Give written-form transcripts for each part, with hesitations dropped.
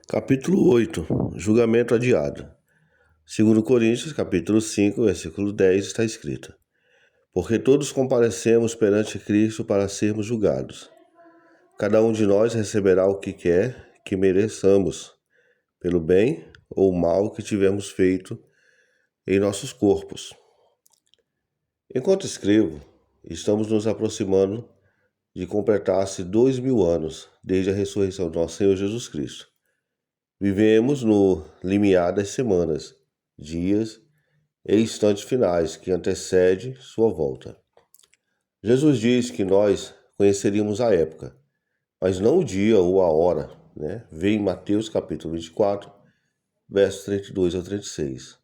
Capítulo 8. Julgamento adiado. Segundo Coríntios, capítulo 5, versículo 10, está escrito: Porque todos comparecemos perante Cristo para sermos julgados. Cada um de nós receberá o que quer que mereçamos, pelo bem ou mal que tivermos feito em nossos corpos. Enquanto escrevo, estamos nos aproximando de completar-se 2000 anos desde a ressurreição do nosso Senhor Jesus Cristo. Vivemos no limiar das semanas, dias e instantes finais que antecede sua volta. Jesus diz que nós conheceríamos a época, mas não o dia ou a hora, Vê em Mateus capítulo 24, versos 32 a 36.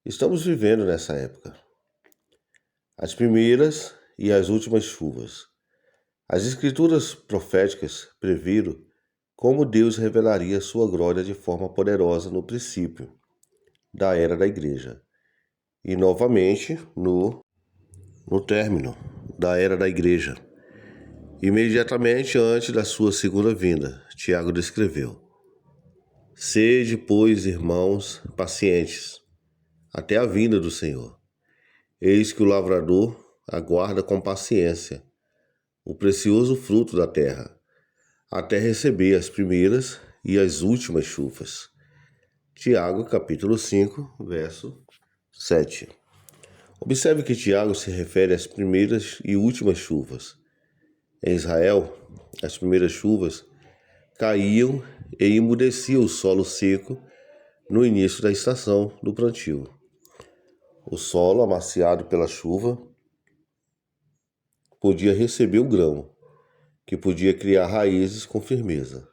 Estamos vivendo nessa época. As primeiras e as últimas chuvas. As escrituras proféticas previram como Deus revelaria sua glória de forma poderosa no princípio da era da igreja e novamente no término da era da igreja. Imediatamente antes da sua segunda vinda, Tiago descreveu: Sede, pois, irmãos, pacientes, até a vinda do Senhor. Eis que o lavrador aguarda com paciência o precioso fruto da terra, até receber as primeiras e as últimas chuvas. Tiago, capítulo 5, verso 7. Observe que Tiago se refere às primeiras e últimas chuvas. Em Israel, as primeiras chuvas caíam e emudeciam o solo seco no início da estação do plantio. O solo, amaciado pela chuva, podia receber o grão, que podia criar raízes com firmeza.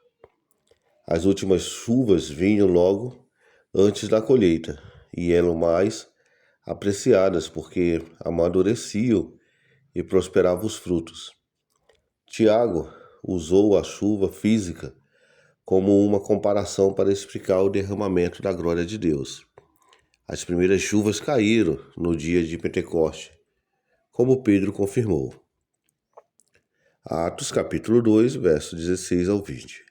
As últimas chuvas vinham logo antes da colheita e eram mais apreciadas porque amadureciam e prosperavam os frutos. Tiago usou a chuva física como uma comparação para explicar o derramamento da glória de Deus. As primeiras chuvas caíram no dia de Pentecoste, como Pedro confirmou. Atos capítulo 2, versos 16 ao 20.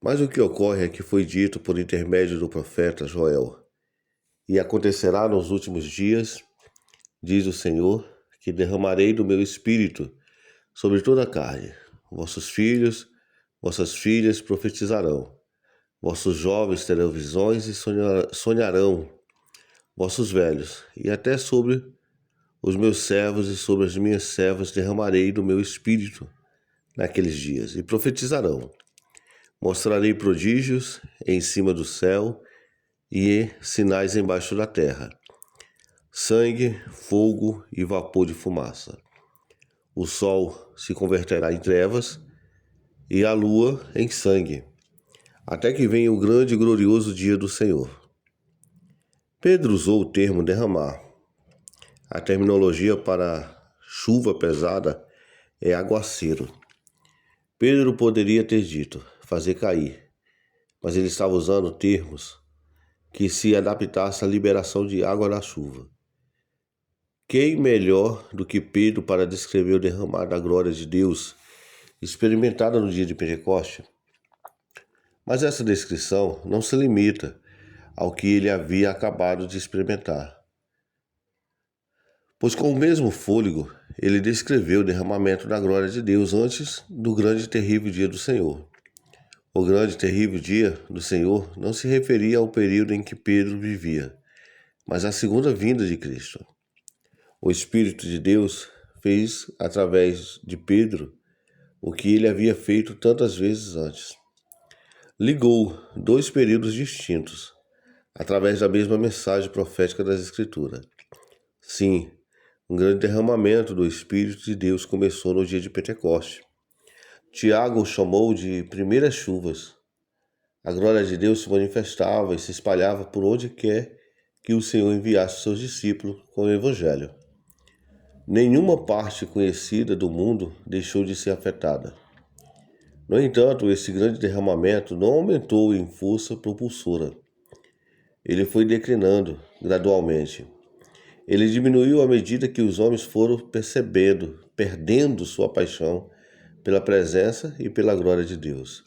Mas o que ocorre é que foi dito por intermédio do profeta Joel: E acontecerá nos últimos dias, diz o Senhor, que derramarei do meu espírito sobre toda a carne. Vossos filhos, vossas filhas profetizarão. Vossos jovens terão visões e sonharão. Vossos velhos, e até sobre os meus servos e sobre as minhas servas derramarei do meu espírito naqueles dias, e profetizarão. Mostrarei prodígios em cima do céu e sinais embaixo da terra: sangue, fogo e vapor de fumaça. O sol se converterá em trevas e a lua em sangue, até que venha o grande e glorioso dia do Senhor. Pedro usou o termo derramar. A terminologia para chuva pesada é aguaceiro. Pedro poderia ter dito fazer cair, mas ele estava usando termos que se adaptassem à liberação de água da chuva. Quem melhor do que Pedro para descrever o derramar da glória de Deus experimentada no dia de Pentecoste? Mas essa descrição não se limita ao que ele havia acabado de experimentar, pois com o mesmo fôlego ele descreveu o derramamento da glória de Deus antes do grande e terrível dia do Senhor. O grande e terrível dia do Senhor não se referia ao período em que Pedro vivia, mas à segunda vinda de Cristo. O Espírito de Deus fez, através de Pedro, o que ele havia feito tantas vezes antes. Ligou dois períodos distintos, através da mesma mensagem profética das Escrituras. Sim, um grande derramamento do Espírito de Deus começou no dia de Pentecoste. Tiago o chamou de primeiras chuvas. A glória de Deus se manifestava e se espalhava por onde quer que o Senhor enviasse seus discípulos com o Evangelho. Nenhuma parte conhecida do mundo deixou de ser afetada. No entanto, esse grande derramamento não aumentou em força propulsora. Ele foi declinando gradualmente. Ele diminuiu à medida que os homens foram perdendo sua paixão pela presença e pela glória de Deus.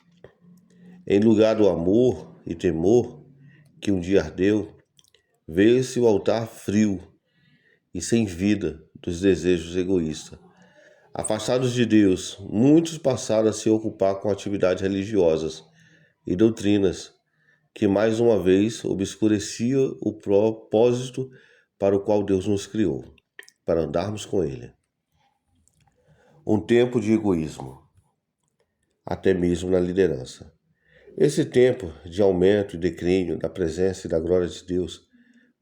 Em lugar do amor e temor que um dia ardeu, vê-se o altar frio e sem vida dos desejos egoístas. Afastados de Deus, muitos passaram a se ocupar com atividades religiosas e doutrinas que mais uma vez obscurecia o propósito para o qual Deus nos criou, para andarmos com Ele. Um tempo de egoísmo, até mesmo na liderança. Esse tempo de aumento e declínio da presença e da glória de Deus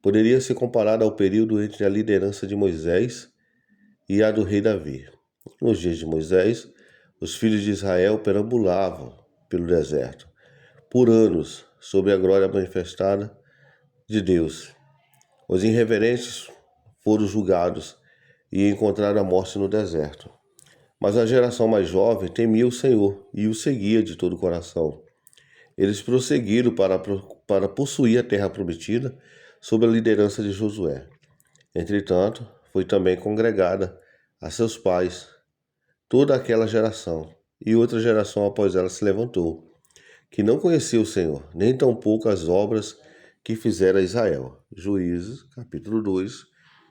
poderia ser comparado ao período entre a liderança de Moisés e a do rei Davi. Nos dias de Moisés, os filhos de Israel perambulavam pelo deserto por anos sob a glória manifestada de Deus. Os irreverentes foram julgados e encontraram a morte no deserto. Mas a geração mais jovem temia o Senhor e o seguia de todo o coração. Eles prosseguiram para possuir a terra prometida sob a liderança de Josué. Entretanto, foi também congregada a seus pais toda aquela geração, e outra geração após ela se levantou, que não conhecia o Senhor, nem tampouco as obras que fizera Israel. Juízes, capítulo 2,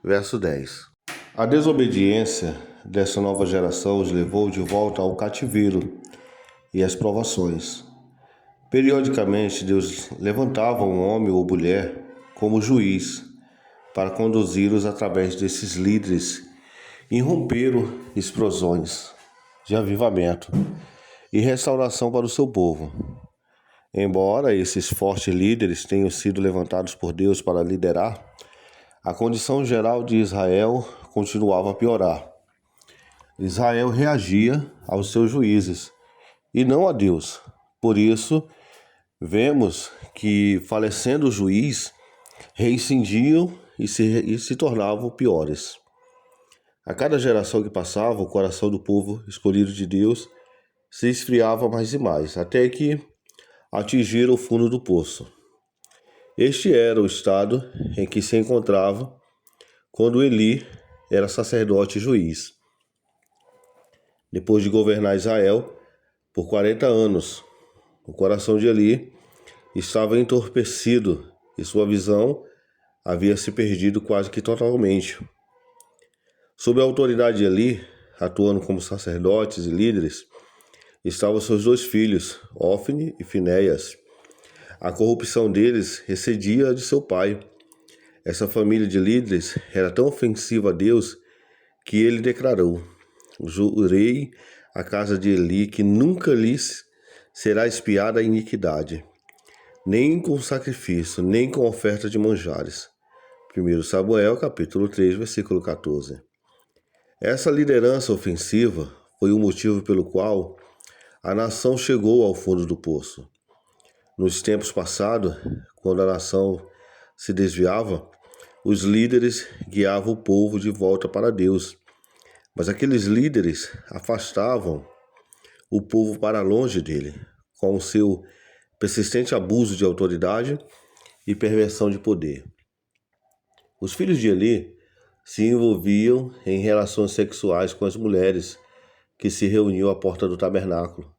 verso 10. A desobediência dessa nova geração os levou de volta ao cativeiro e às provações. Periodicamente, Deus levantava um homem ou mulher como juiz para conduzi-los através desses líderes e romperam explosões de avivamento e restauração para o seu povo. Embora esses fortes líderes tenham sido levantados por Deus para liderar, a condição geral de Israel continuava a piorar. Israel reagia aos seus juízes e não a Deus. Por isso, vemos que, falecendo o juiz, reincindiam e se tornavam piores. A cada geração que passava, o coração do povo escolhido de Deus se esfriava mais e mais, até que atingiram o fundo do poço. Este era o estado em que se encontrava quando Eli era sacerdote e juiz. Depois de governar Israel por 40 anos, o coração de Eli estava entorpecido e sua visão havia se perdido quase que totalmente. Sob a autoridade de Eli, atuando como sacerdotes e líderes, estavam seus dois filhos, Ofni e Finéias. A corrupção deles excedia a de seu pai. Essa família de líderes era tão ofensiva a Deus que ele declarou: jurei à casa de Eli que nunca lhes será expiada a iniquidade, nem com sacrifício, nem com oferta de manjares. 1 Samuel, capítulo 3, versículo 14. Essa liderança ofensiva foi o motivo pelo qual a nação chegou ao fundo do poço. Nos tempos passados, quando a nação se desviava, os líderes guiavam o povo de volta para Deus. Mas aqueles líderes afastavam o povo para longe dele, com o seu persistente abuso de autoridade e perversão de poder. Os filhos de Eli se envolviam em relações sexuais com as mulheres que se reuniam à porta do tabernáculo.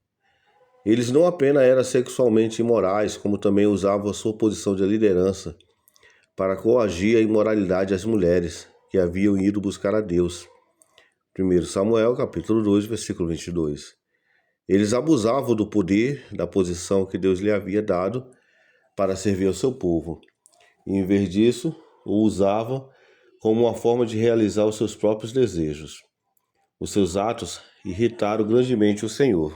Eles não apenas eram sexualmente imorais, como também usavam a sua posição de liderança para coagir a imoralidade às mulheres que haviam ido buscar a Deus. 1 Samuel, capítulo 2, versículo 22. Eles abusavam do poder, da posição que Deus lhe havia dado para servir ao seu povo. E, em vez disso, o usavam como uma forma de realizar os seus próprios desejos. Os seus atos irritaram grandemente o Senhor.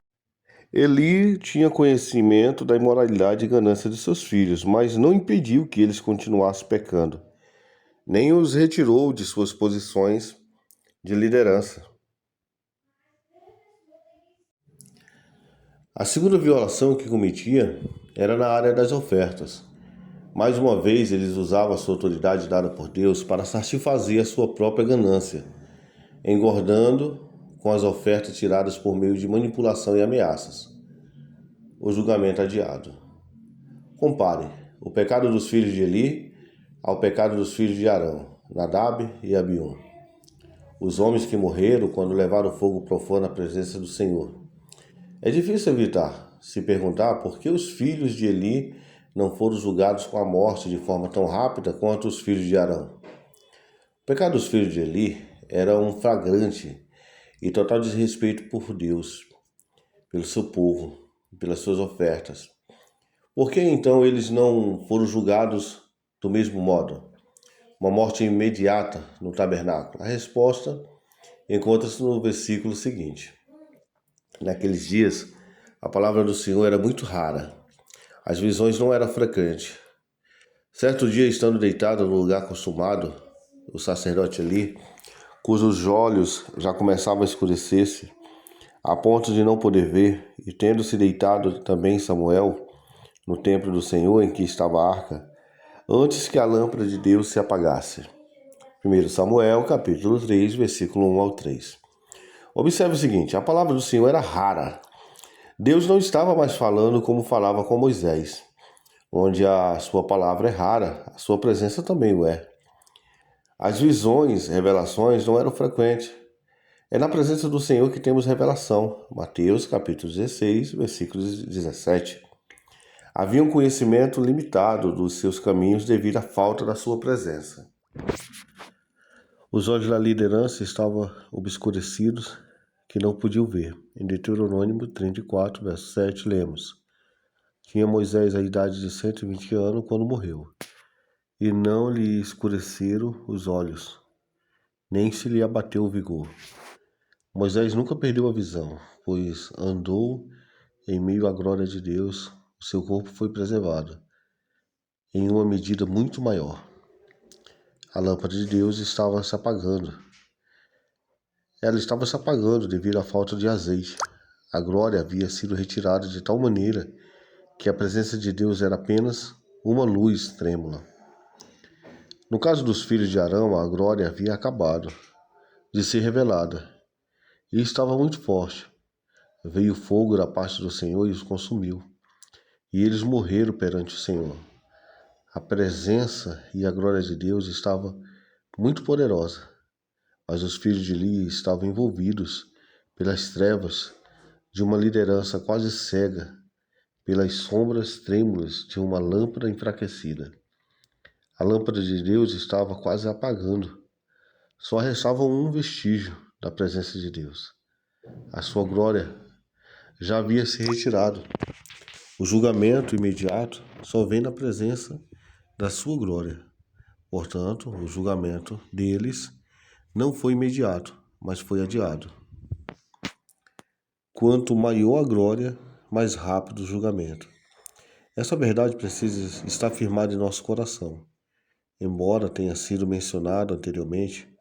Eli tinha conhecimento da imoralidade e ganância de seus filhos, mas não impediu que eles continuassem pecando, nem os retirou de suas posições de liderança. A segunda violação que cometia era na área das ofertas. Mais uma vez, eles usavam a sua autoridade dada por Deus para satisfazer a sua própria ganância, engordando com as ofertas tiradas por meio de manipulação e ameaças. O julgamento adiado. Compare o pecado dos filhos de Eli ao pecado dos filhos de Arão, Nadab e Abiú, os homens que morreram quando levaram fogo profano à presença do Senhor. É difícil evitar se perguntar por que os filhos de Eli não foram julgados com a morte de forma tão rápida quanto os filhos de Arão. O pecado dos filhos de Eli era um flagrante e total desrespeito por Deus, pelo seu povo, pelas suas ofertas. Por que então eles não foram julgados do mesmo modo? Uma morte imediata no tabernáculo? A resposta encontra-se no versículo seguinte. Naqueles dias, a palavra do Senhor era muito rara. As visões não eram frequentes. Certo dia, estando deitado no lugar acostumado, o sacerdote Eli, cujos olhos já começavam a escurecer-se, a ponto de não poder ver, e tendo-se deitado também Samuel, no templo do Senhor em que estava a arca, antes que a lâmpada de Deus se apagasse. 1 Samuel, capítulo 3, versículo 1 ao 3. Observe o seguinte, a palavra do Senhor era rara. Deus não estava mais falando como falava com Moisés. Onde a sua palavra é rara, a sua presença também o é. As visões, revelações não eram frequentes. É na presença do Senhor que temos revelação. Mateus capítulo 16, versículo 17. Havia um conhecimento limitado dos seus caminhos devido à falta da sua presença. Os olhos da liderança estavam obscurecidos, que não podiam ver. Em Deuteronômio 34, verso 7, lemos: Tinha Moisés a idade de 120 anos quando morreu, e não lhe escureceram os olhos, nem se lhe abateu o vigor. Moisés nunca perdeu a visão, pois andou em meio à glória de Deus, o seu corpo foi preservado, em uma medida muito maior. A lâmpada de Deus estava se apagando. Ela estava se apagando devido à falta de azeite. A glória havia sido retirada de tal maneira que a presença de Deus era apenas uma luz trêmula. No caso dos filhos de Arão, a glória havia acabado de ser revelada e estava muito forte. Veio fogo da parte do Senhor e os consumiu, e eles morreram perante o Senhor. A presença e a glória de Deus estava muito poderosa, mas os filhos de Eli estavam envolvidos pelas trevas de uma liderança quase cega, pelas sombras trêmulas de uma lâmpada enfraquecida. A lâmpada de Deus estava quase apagando. Só restava um vestígio da presença de Deus. A sua glória já havia se retirado. O julgamento imediato só vem na presença da sua glória. Portanto, o julgamento deles não foi imediato, mas foi adiado. Quanto maior a glória, mais rápido o julgamento. Essa verdade precisa estar firmada em nosso coração. Embora tenha sido mencionado anteriormente,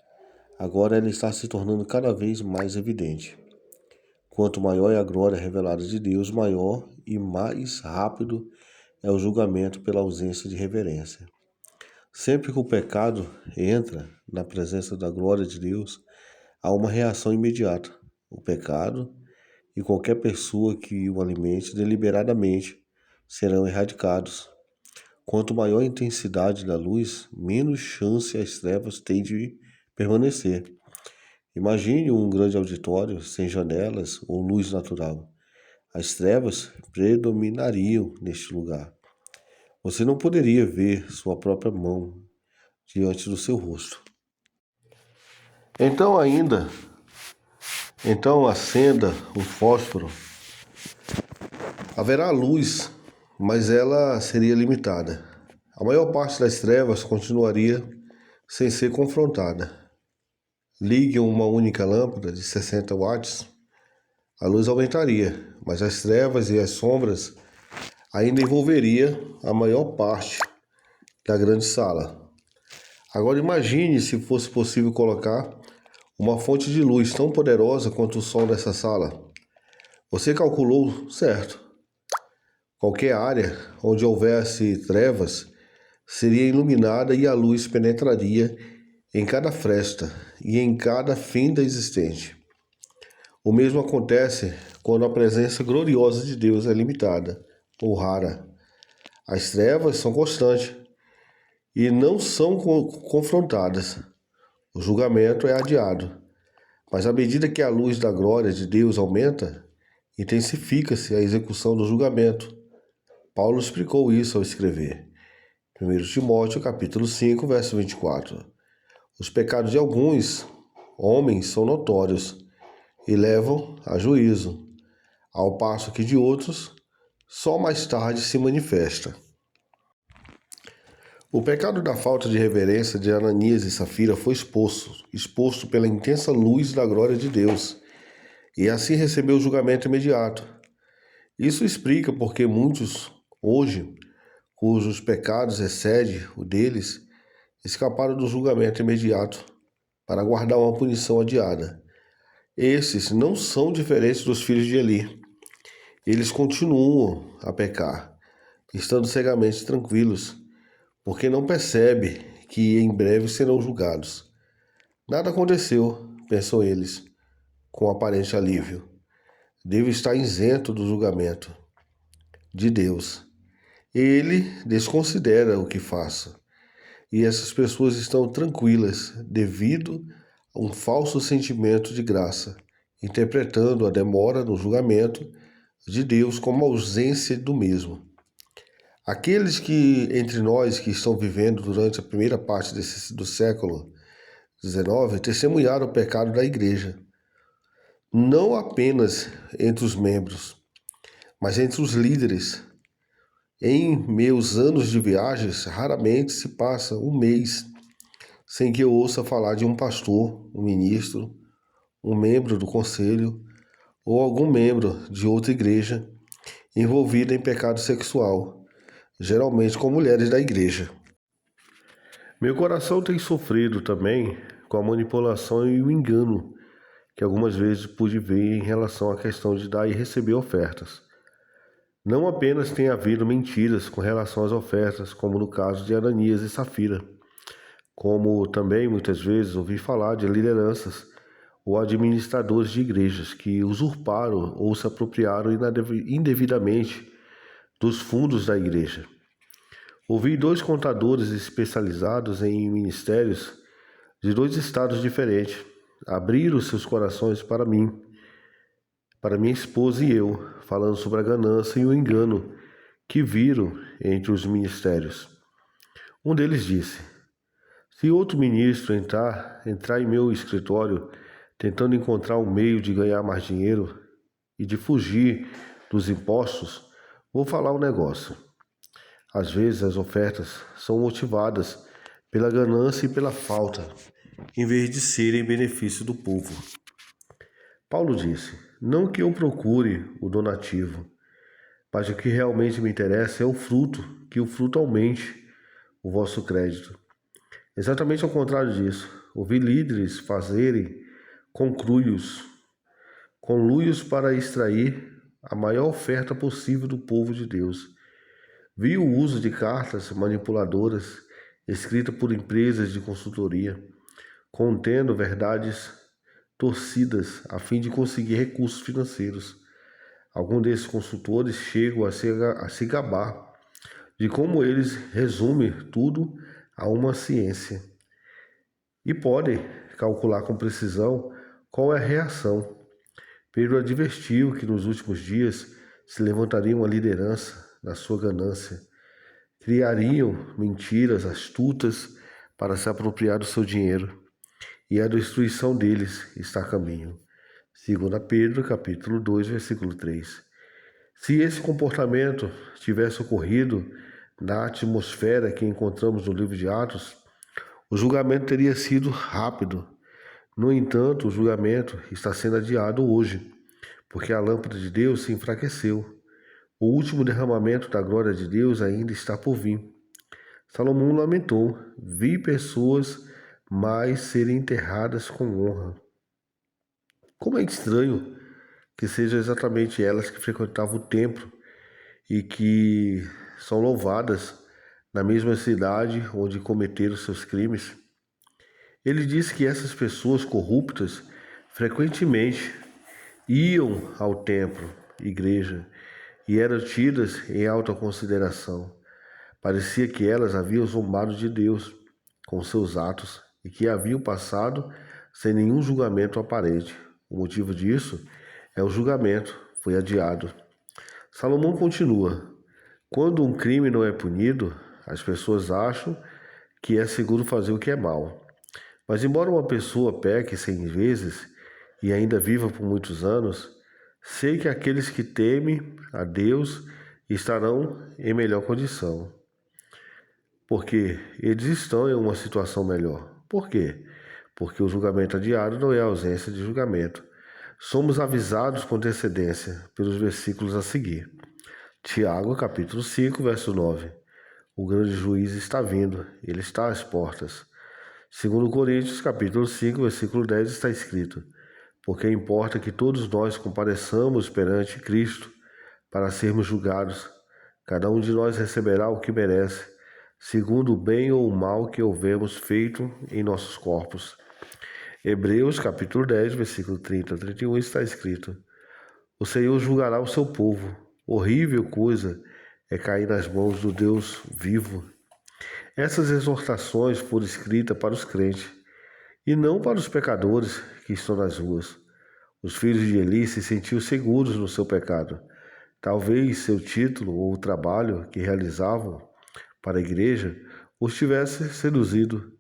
agora ela está se tornando cada vez mais evidente. Quanto maior é a glória revelada de Deus, maior e mais rápido é o julgamento pela ausência de reverência. Sempre que o pecado entra na presença da glória de Deus, há uma reação imediata. O pecado e qualquer pessoa que o alimente deliberadamente serão erradicados. Quanto maior a intensidade da luz, menos chance as trevas têm de permanecer. Imagine um grande auditório sem janelas ou luz natural. As trevas predominariam neste lugar. Você não poderia ver sua própria mão diante do seu rosto. Então acenda o fósforo. Haverá luz, mas ela seria limitada. A maior parte das trevas continuaria sem ser confrontada. Ligue uma única lâmpada de 60 watts, a luz aumentaria, mas as trevas e as sombras ainda envolveria a maior parte da grande sala. Agora imagine se fosse possível colocar uma fonte de luz tão poderosa quanto o sol dessa sala. Você calculou certo. Qualquer área onde houvesse trevas seria iluminada e a luz penetraria em cada fresta e em cada fenda existente. O mesmo acontece quando a presença gloriosa de Deus é limitada ou rara. As trevas são constantes e não são confrontadas. O julgamento é adiado. Mas à medida que a luz da glória de Deus aumenta intensifica-se a execução do julgamento. Paulo explicou isso ao escrever. 1 Timóteo, capítulo 5, verso 24. Os pecados de alguns homens são notórios e levam a juízo, ao passo que de outros só mais tarde se manifesta. O pecado da falta de reverência de Ananias e Safira foi exposto pela intensa luz da glória de Deus, e assim recebeu o julgamento imediato. Isso explica porque muitos, hoje, cujos pecados excedem o deles, escaparam do julgamento imediato para aguardar uma punição adiada. Esses não são diferentes dos filhos de Eli. Eles continuam a pecar, estando cegamente tranquilos, porque não percebem que em breve serão julgados. Nada aconteceu, pensam eles, com aparente alívio. Devo estar isento do julgamento de Deus. Ele desconsidera o que faço. E essas pessoas estão tranquilas devido a um falso sentimento de graça, interpretando a demora no julgamento de Deus como ausência do mesmo. Aqueles entre nós que estão vivendo durante a primeira parte do século XIX testemunharam o pecado da igreja, não apenas entre os membros, mas entre os líderes. Em meus anos de viagens, raramente se passa um mês sem que eu ouça falar de um pastor, um ministro, um membro do conselho ou algum membro de outra igreja envolvido em pecado sexual, geralmente com mulheres da igreja. Meu coração tem sofrido também com a manipulação e o engano que algumas vezes pude ver em relação à questão de dar e receber ofertas. Não apenas tem havido mentiras com relação às ofertas, como no caso de Ananias e Safira, como também muitas vezes ouvi falar de lideranças ou administradores de igrejas que usurparam ou se apropriaram indevidamente dos fundos da igreja. Ouvi 2 contadores especializados em ministérios de 2 estados diferentes abriram seus corações para mim, para minha esposa e eu, falando sobre a ganância e o engano que viram entre os ministérios. Um deles disse: se outro ministro entrar em meu escritório tentando encontrar um meio de ganhar mais dinheiro e de fugir dos impostos, vou falar um negócio. Às vezes as ofertas são motivadas pela ganância e pela falta, em vez de serem em benefício do povo. Paulo disse: não que eu procure o donativo, mas o que realmente me interessa é o fruto, que o fruto aumente o vosso crédito. Exatamente ao contrário disso, ouvi líderes fazerem conluios para extrair a maior oferta possível do povo de Deus. Vi o uso de cartas manipuladoras escritas por empresas de consultoria, contendo verdades torcidas a fim de conseguir recursos financeiros. Alguns desses consultores chegam a se gabar de como eles resumem tudo a uma ciência e podem calcular com precisão qual é a reação. Pedro advertiu que nos últimos dias se levantaria uma liderança da sua ganância, criariam mentiras astutas para se apropriar do seu dinheiro, e a destruição deles está a caminho. 2 Pedro, capítulo 2, versículo 3. Se esse comportamento tivesse ocorrido na atmosfera que encontramos no livro de Atos, o julgamento teria sido rápido. No entanto, o julgamento está sendo adiado hoje, porque a lâmpada de Deus se enfraqueceu. O último derramamento da glória de Deus ainda está por vir. Salomão lamentou: vi pessoas mais serem enterradas com honra. Como é estranho que sejam exatamente elas que frequentavam o templo e que são louvadas na mesma cidade onde cometeram seus crimes. Ele disse que essas pessoas corruptas frequentemente iam ao templo, igreja, e eram tidas em alta consideração. Parecia que elas haviam zombado de Deus com seus atos e que haviam passado sem nenhum julgamento aparente. O motivo disso é o julgamento foi adiado. Salomão continua: quando um crime não é punido, as pessoas acham que é seguro fazer o que é mal. Mas embora uma pessoa peque 100 vezes e ainda viva por muitos anos, sei que aqueles que temem a Deus estarão em melhor condição, porque eles estão em uma situação melhor. Por quê? Porque o julgamento adiado não é a ausência de julgamento. Somos avisados com antecedência pelos versículos a seguir. Tiago, capítulo 5, verso 9. O grande juiz está vindo, ele está às portas. Segundo Coríntios, capítulo 5, versículo 10, está escrito: porque importa que todos nós compareçamos perante Cristo para sermos julgados. Cada um de nós receberá o que merece, segundo o bem ou o mal que houvemos feito em nossos corpos. Hebreus, capítulo 10, versículo 30 a 31, está escrito: o Senhor julgará o seu povo. Horrível coisa é cair nas mãos do Deus vivo. Essas exortações foram escritas para os crentes e não para os pecadores que estão nas ruas. Os filhos de Eli se sentiam seguros no seu pecado. Talvez seu título ou o trabalho que realizavam para a igreja os tivesse seduzido.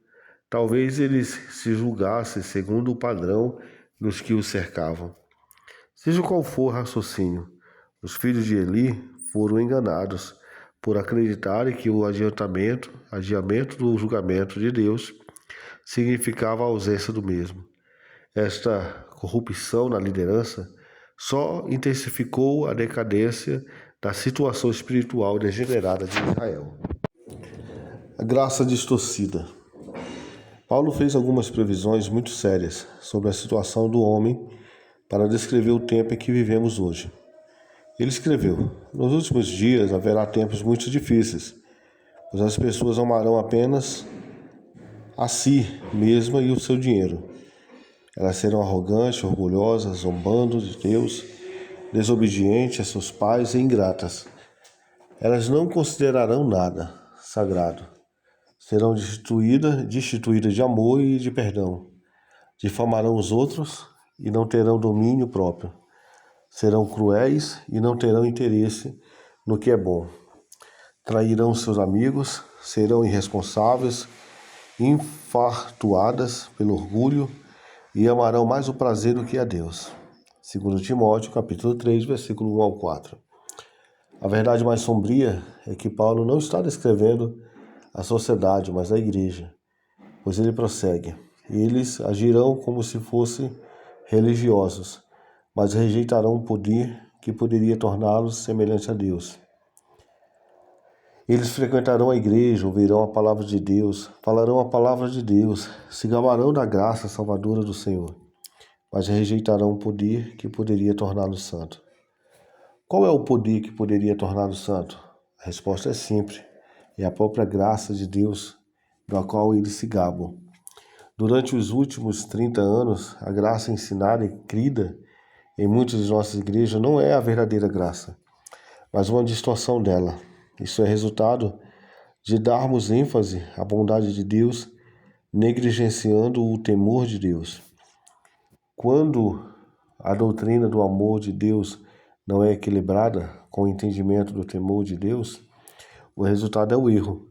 Talvez eles se julgassem segundo o padrão dos que os cercavam. Seja qual for o raciocínio, os filhos de Eli foram enganados por acreditarem que o adiamento do julgamento de Deus significava a ausência do mesmo. Esta corrupção na liderança só intensificou a decadência da situação espiritual degenerada de Israel. A graça distorcida. Paulo fez algumas previsões muito sérias sobre a situação do homem para descrever o tempo em que vivemos hoje. Ele escreveu: nos últimos dias haverá tempos muito difíceis, pois as pessoas amarão apenas a si mesma e o seu dinheiro. Elas serão arrogantes, orgulhosas, zombando de Deus, desobedientes a seus pais e ingratas. Elas não considerarão nada sagrado. Serão destituídas de amor e de perdão. Difamarão os outros e não terão domínio próprio. Serão cruéis e não terão interesse no que é bom. Trairão seus amigos, serão irresponsáveis, infatuadas pelo orgulho e amarão mais o prazer do que a Deus. Segundo Timóteo, capítulo 3, versículo 1 ao 4. A verdade mais sombria é que Paulo não está descrevendo a sociedade, mas a igreja, pois ele prossegue: eles agirão como se fossem religiosos, mas rejeitarão o poder que poderia torná-los semelhante a Deus. Eles frequentarão a igreja, ouvirão a palavra de Deus, falarão a palavra de Deus, se gabarão da graça salvadora do Senhor, mas rejeitarão o poder que poderia torná-los santo. Qual é o poder que poderia torná-los santo? A resposta é simples: é a própria graça de Deus, da qual eles se gabam. Durante os últimos 30 anos, a graça ensinada e crida em muitas de nossas igrejas não é a verdadeira graça, mas uma distorção dela. Isso é resultado de darmos ênfase à bondade de Deus, negligenciando o temor de Deus. Quando a doutrina do amor de Deus não é equilibrada com o entendimento do temor de Deus, o resultado é o erro.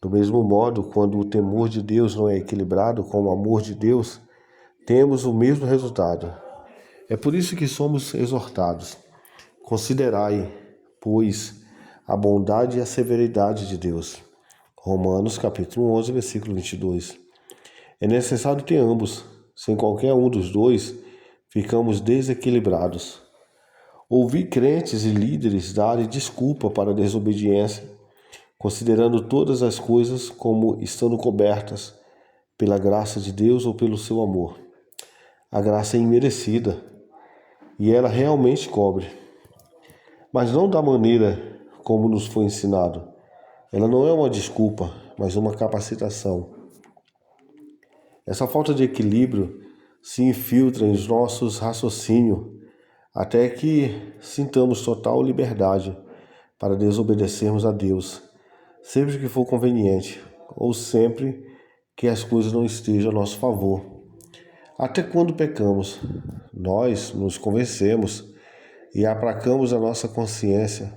Do mesmo modo, quando o temor de Deus não é equilibrado com o amor de Deus, temos o mesmo resultado. É por isso que somos exortados: considerai, pois, a bondade e a severidade de Deus. Romanos capítulo 11, versículo 22. É necessário ter ambos. Sem qualquer um dos dois, ficamos desequilibrados. Ouvi crentes e líderes darem desculpa para a desobediência, considerando todas as coisas como estando cobertas pela graça de Deus ou pelo seu amor. A graça é imerecida e ela realmente cobre, mas não da maneira como nos foi ensinado. Ela não é uma desculpa, mas uma capacitação. Essa falta de equilíbrio se infiltra em nossos raciocínios até que sintamos total liberdade para desobedecermos a Deus, sempre que for conveniente, ou sempre que as coisas não estejam a nosso favor. Até quando pecamos, nós nos convencemos e aplacamos a nossa consciência,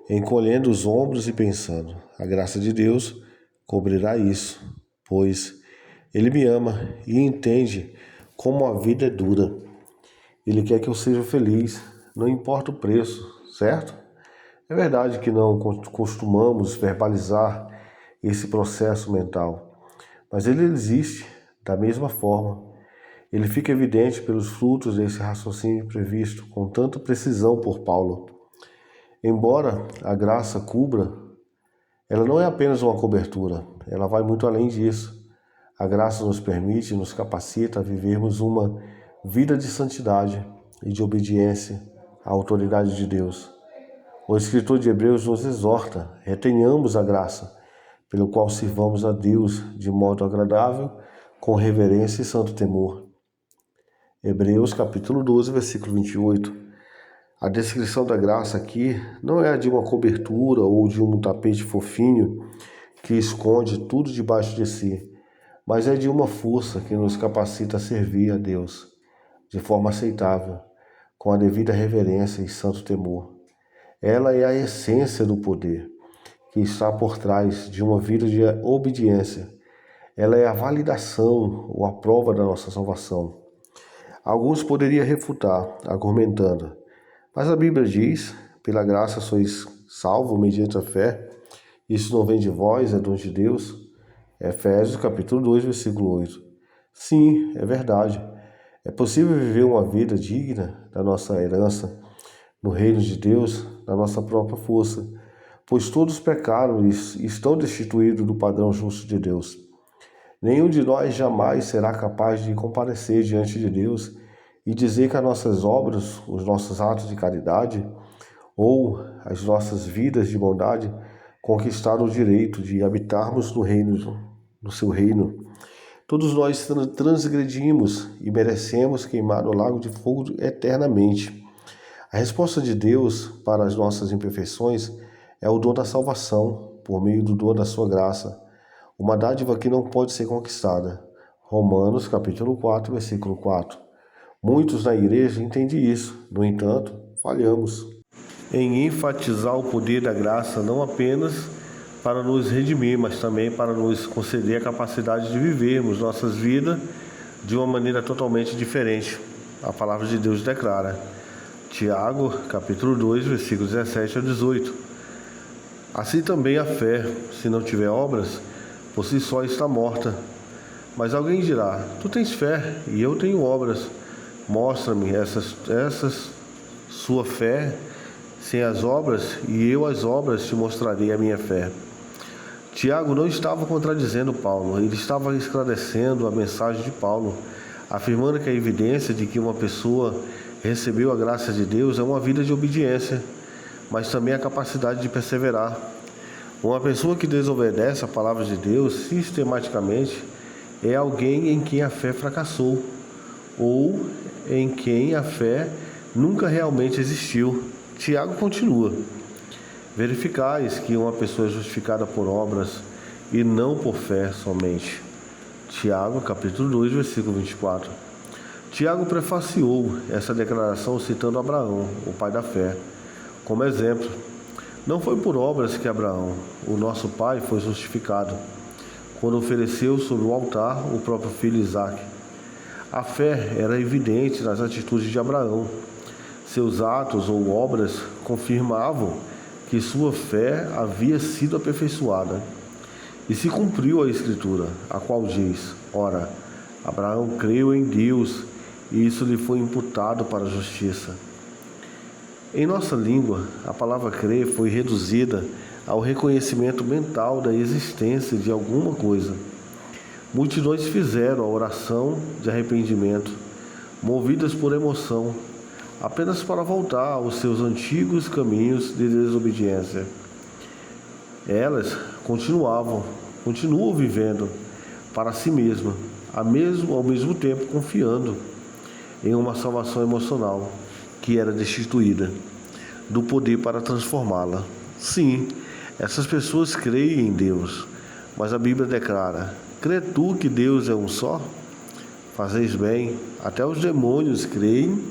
encolhendo os ombros e pensando: a graça de Deus cobrirá isso, pois Ele me ama e entende como a vida é dura. Ele quer que eu seja feliz, não importa o preço, certo? É verdade que não costumamos verbalizar esse processo mental, mas ele existe da mesma forma. Ele fica evidente pelos frutos desse raciocínio previsto com tanta precisão por Paulo. Embora a graça cubra, ela não é apenas uma cobertura, ela vai muito além disso. A graça nos permite e nos capacita a vivermos uma vida de santidade e de obediência à autoridade de Deus. O escritor de Hebreus nos exorta: retenhamos a graça, pelo qual sirvamos a Deus de modo agradável, com reverência e santo temor. Hebreus capítulo 12, versículo 28. A descrição da graça aqui não é a de uma cobertura ou de um tapete fofinho que esconde tudo debaixo de si, mas é de uma força que nos capacita a servir a Deus de forma aceitável, com a devida reverência e santo temor. Ela é a essência do poder que está por trás de uma vida de obediência. Ela é a validação ou a prova da nossa salvação. Alguns poderiam refutar, argumentando: mas a Bíblia diz, pela graça sois salvos mediante a fé. Isso não vem de vós, é dom de Deus. Efésios capítulo 2, versículo 8. Sim, é verdade. É possível viver uma vida digna da nossa herança no reino de Deus, na nossa própria força, pois todos pecaram e estão destituídos do padrão justo de Deus. Nenhum de nós jamais será capaz de comparecer diante de Deus e dizer que as nossas obras, os nossos atos de caridade ou as nossas vidas de bondade conquistaram o direito de habitarmos no seu reino. Todos nós transgredimos e merecemos queimar no lago de fogo eternamente. A resposta de Deus para as nossas imperfeições é o dom da salvação, por meio do dom da sua graça, uma dádiva que não pode ser conquistada. Romanos capítulo 4, versículo 4. Muitos na igreja entendem isso, no entanto, falhamos em enfatizar o poder da graça não apenas para nos redimir, mas também para nos conceder a capacidade de vivermos nossas vidas de uma maneira totalmente diferente. A palavra de Deus declara, Tiago, capítulo 2, versículos 17 a 18. Assim também a fé, se não tiver obras, por si só está morta. Mas alguém dirá: tu tens fé e eu tenho obras. Mostra-me essas sua fé sem as obras, e eu as obras te mostrarei a minha fé. Tiago não estava contradizendo Paulo, ele estava esclarecendo a mensagem de Paulo, afirmando que a evidência de que uma pessoa recebeu a graça de Deus é uma vida de obediência, mas também a capacidade de perseverar. Uma pessoa que desobedece a palavra de Deus sistematicamente é alguém em quem a fé fracassou, ou em quem a fé nunca realmente existiu. Tiago continua: verificais que uma pessoa é justificada por obras e não por fé somente. Tiago, capítulo 2, versículo 24. Tiago prefaciou essa declaração citando Abraão, o pai da fé, como exemplo. Não foi por obras que Abraão, o nosso pai, foi justificado, quando ofereceu sobre o altar o próprio filho Isaque. A fé era evidente nas atitudes de Abraão. Seus atos ou obras confirmavam que sua fé havia sido aperfeiçoada. E se cumpriu a Escritura, a qual diz: ora, Abraão creu em Deus, e isso lhe foi imputado para a justiça. Em nossa língua, a palavra crer foi reduzida ao reconhecimento mental da existência de alguma coisa. Multidões fizeram a oração de arrependimento, movidas por emoção, apenas para voltar aos seus antigos caminhos de desobediência. Elas continuam vivendo para si mesmas, ao mesmo tempo confiando em uma salvação emocional que era destituída do poder para transformá-la. Sim, essas pessoas creem em Deus, mas a Bíblia declara: crê tu que Deus é um só? Fazeis bem, até os demônios creem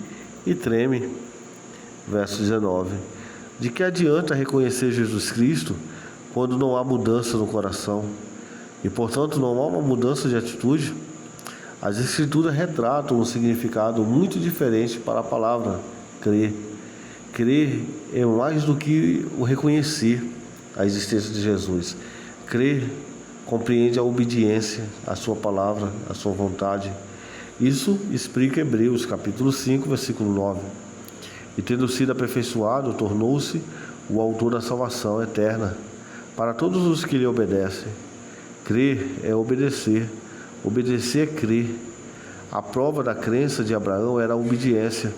e tremem. verso 19. De que adianta reconhecer Jesus Cristo quando não há mudança no coração? E, portanto, não há uma mudança de atitude? As Escrituras retratam um significado muito diferente para a palavra crer. Crer é mais do que o reconhecer a existência de Jesus. Crer compreende a obediência à sua palavra, à sua vontade. Isso explica Hebreus capítulo 5, versículo 9. E tendo sido aperfeiçoado, tornou-se o autor da salvação eterna para todos os que lhe obedecem. Crer é obedecer. Obedecer é crer. A prova da crença de Abraão era a obediência.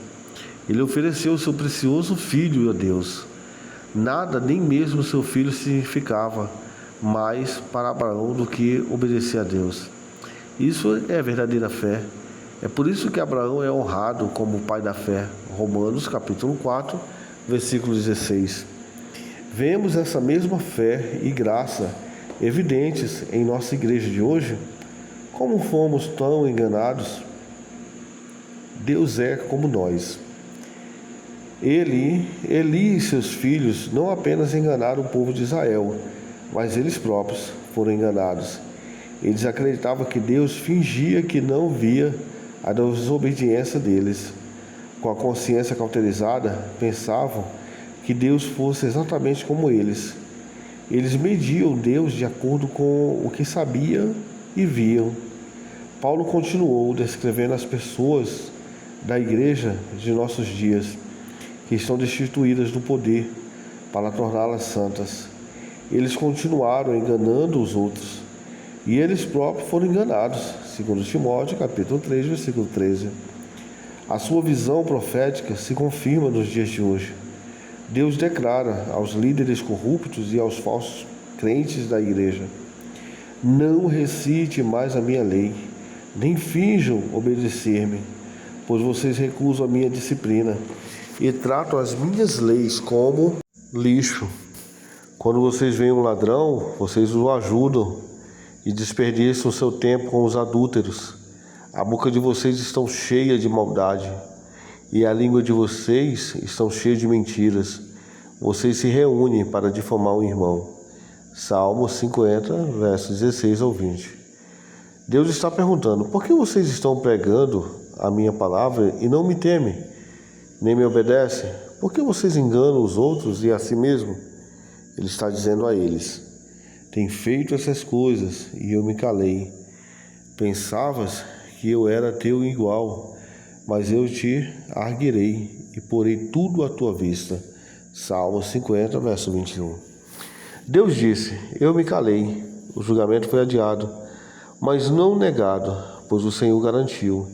Ele ofereceu o seu precioso filho a Deus. Nada, nem mesmo seu filho, significava mais para Abraão do que obedecer a Deus. Isso é verdadeira fé. É por isso que Abraão é honrado como o pai da fé. Romanos capítulo 4, versículo 16. Vemos essa mesma fé e graça evidentes em nossa igreja de hoje. Como fomos tão enganados? Deus é como nós. Eli e seus filhos não apenas enganaram o povo de Israel, mas eles próprios foram enganados. Eles acreditavam que Deus fingia que não via a desobediência deles. Com a consciência cauterizada, pensavam que Deus fosse exatamente como eles. Eles mediam Deus de acordo com o que sabiam e viam. Paulo continuou descrevendo as pessoas da igreja de nossos dias, que estão destituídas do poder para torná-las santas. Eles continuaram enganando os outros, e eles próprios foram enganados, segundo Timóteo, capítulo 3, versículo 13. A sua visão profética se confirma nos dias de hoje. Deus declara aos líderes corruptos e aos falsos crentes da igreja: não recite mais a minha lei, nem finjam obedecer-me, pois vocês recusam a minha disciplina e tratam as minhas leis como lixo. Quando vocês veem um ladrão, vocês o ajudam e desperdiçam o seu tempo com os adúlteros. A boca de vocês está cheia de maldade e a língua de vocês está cheia de mentiras. Vocês se reúnem para difamar um irmão. Salmo 50, versos 16 ao 20. Deus está perguntando: por que vocês estão pregando a minha palavra e não me temem, nem me obedecem? Por que vocês enganam os outros e a si mesmo? Ele está dizendo a eles: tem feito essas coisas e eu me calei. Pensavas que eu era teu igual, mas eu te arguirei e porei tudo à tua vista. Salmo 50, verso 21. Deus disse: eu me calei. O julgamento foi adiado, mas não negado, pois o Senhor garantiu: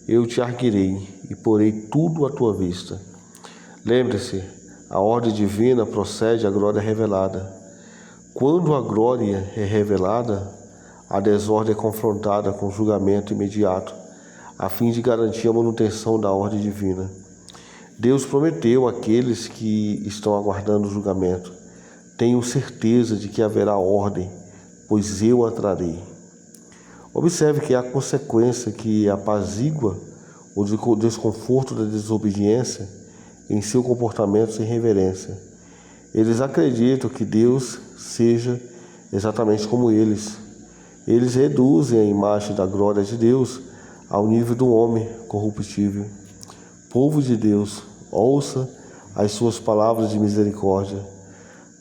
eu te arguirei e porei tudo à tua vista. Lembre-se, a ordem divina procede à glória revelada. Quando a glória é revelada, a desordem é confrontada com julgamento imediato, a fim de garantir a manutenção da ordem divina. Deus prometeu àqueles que estão aguardando o julgamento: tenham certeza de que haverá ordem, pois eu a trarei. Observe que há consequência que apazigua o desconforto da desobediência em seu comportamento sem reverência. Eles acreditam que Deus seja exatamente como eles. Eles reduzem a imagem da glória de Deus ao nível do homem corruptível. Povo de Deus, ouça as suas palavras de misericórdia.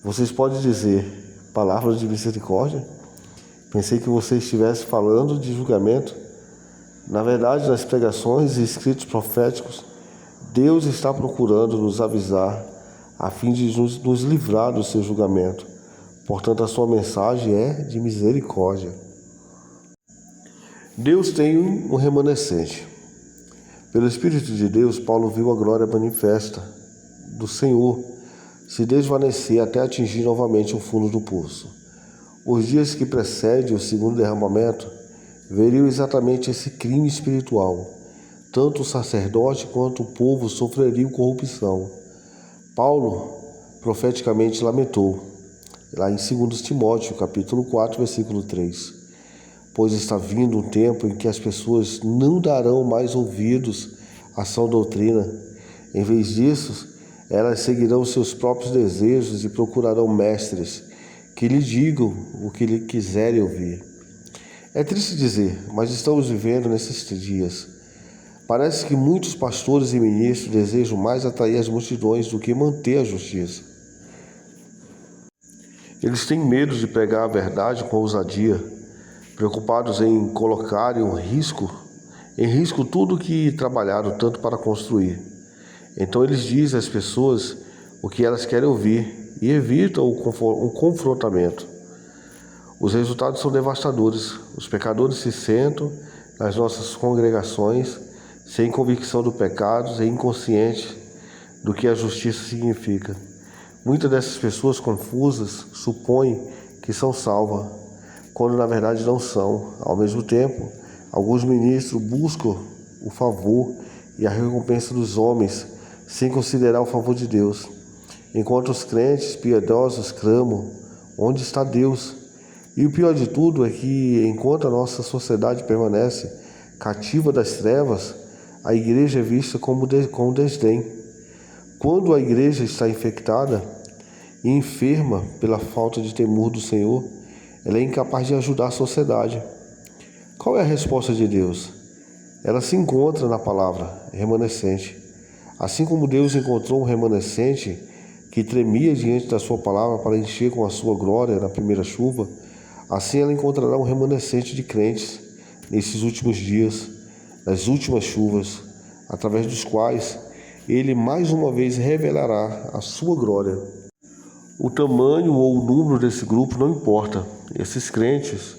Vocês podem dizer: palavras de misericórdia? Pensei que você estivesse falando de julgamento. Na verdade, nas pregações e escritos proféticos, Deus está procurando nos avisar a fim de nos livrar do seu julgamento. Portanto, a sua mensagem é de misericórdia. Deus tem um remanescente. Pelo Espírito de Deus, Paulo viu a glória manifesta do Senhor se desvanecer até atingir novamente o fundo do poço. Os dias que precedem o segundo derramamento veriam exatamente esse crime espiritual. Tanto o sacerdote quanto o povo sofreriam corrupção. Paulo profeticamente lamentou, lá em 2 Timóteo, capítulo 4, versículo 3. Pois está vindo um tempo em que as pessoas não darão mais ouvidos à sã doutrina. Em vez disso, Elas seguirão seus próprios desejos e procurarão mestres que lhe digam o que lhe quiserem ouvir. É triste dizer, mas estamos vivendo nesses dias. Parece que muitos pastores e ministros desejam mais atrair as multidões do que manter a justiça. Eles têm medo de pregar a verdade com ousadia, preocupados em colocar em risco tudo que trabalharam tanto para construir. Então eles dizem às pessoas o que elas querem ouvir e evitam o confrontamento. Os resultados são devastadores. Os pecadores se sentam nas nossas congregações sem convicção do pecado e inconscientes do que a justiça significa. Muitas dessas pessoas confusas supõem que são salvas, quando na verdade não são. Ao mesmo tempo, alguns ministros buscam o favor e a recompensa dos homens sem considerar o favor de Deus, enquanto os crentes piedosos clamam: onde está Deus? E o pior de tudo é que, enquanto a nossa sociedade permanece cativa das trevas, a igreja é vista com desdém. Quando a igreja está infectada e enferma pela falta de temor do Senhor, ela é incapaz de ajudar a sociedade. Qual é a resposta de Deus? Ela se encontra na palavra remanescente. Assim como Deus encontrou um remanescente que tremia diante da sua palavra para encher com a sua glória na primeira chuva, assim ela encontrará um remanescente de crentes nesses últimos dias, nas últimas chuvas, através dos quais Ele mais uma vez revelará a sua glória. O tamanho ou o número desse grupo não importa. Esses crentes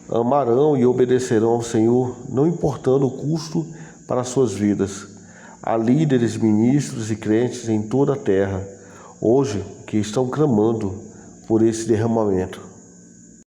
amarão e obedecerão ao Senhor, não importando o custo para suas vidas. Há líderes, ministros e crentes em toda a terra, hoje, que estão clamando por esse derramamento.